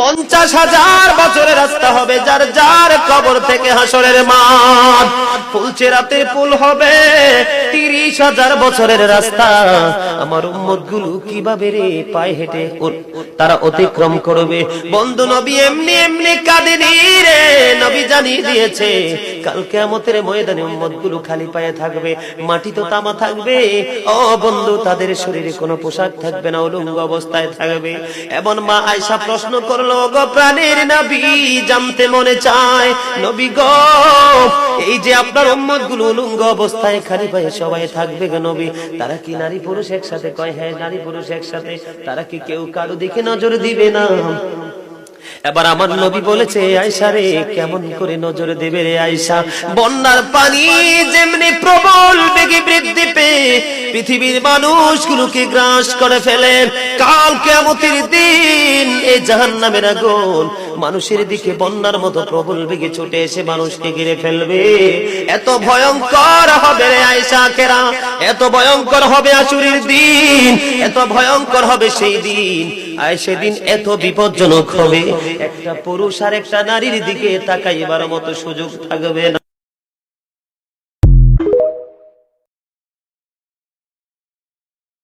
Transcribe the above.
50,000 বছরের রাস্তা হবে, যার যার কবর থেকে হাসরের মাঠ। ফুলচেরাতের পুল হবে 30,000 বছরের রাস্তা। আমার উম্মত গুলো কিভাবে রে পায়ে হেঁটে তারা অতিক্রম করবে? বন্ধু নবী এমনি এমনি কাঁদেনি রে, নবী জানিয়ে দিয়েছে কাল কিয়ামতের ময়দানে উম্মত গুলো খালি পায়ে থাকবে, মাটি তো তামা থাকবে। ও বন্ধু, তাদের শরীরে কোনো পোশাক থাকবে না, উলঙ্গ অবস্থায় থাকবে। এবং মা আয়েশা প্রশ্ন করলো, গো প্রাণের নবী, জানতে মনে চায় নবী গো, এই যে আপনার উম্মত গুলো উলঙ্গ অবস্থায় খালি পায়ে সবাই থাকবে গো নবী, তারা কি নারী পুরুষ একসাথে? কয় হ্যাঁ, নারী পুরুষ একসাথে। তারা কি কেউ কারো দিকে নজর দিবে না? এবার আমার নবী বলেছে, আয়েশা রে, কেমন করে নজর দেবে রে আয়েশা? বন্যার পানি যেমনি প্রবল বেগে বৃদ্ধি পেয়ে পৃথিবীর মানুষগুলোকে গ্রাস করে ফেলে, কাল কিয়ামতের দিন এই জাহান্নামের আগুন মানুষের দিকে বন্যার মতো প্রবল বেগে ছুটে এসে মানুষকে ঘিরে ফেলবে। এত ভয়ঙ্কর হবে রে আয়েশা কেরা, এত ভয়ঙ্কর হবে আশুরের দিন, এত ভয়ঙ্কর হবে সেই দিন। আর সেদিন এত বিপজ্জনক হবে, একটা পুরুষ আর একটা নারীর দিকে তাকাইবার মতো সুযোগ থাকবে না।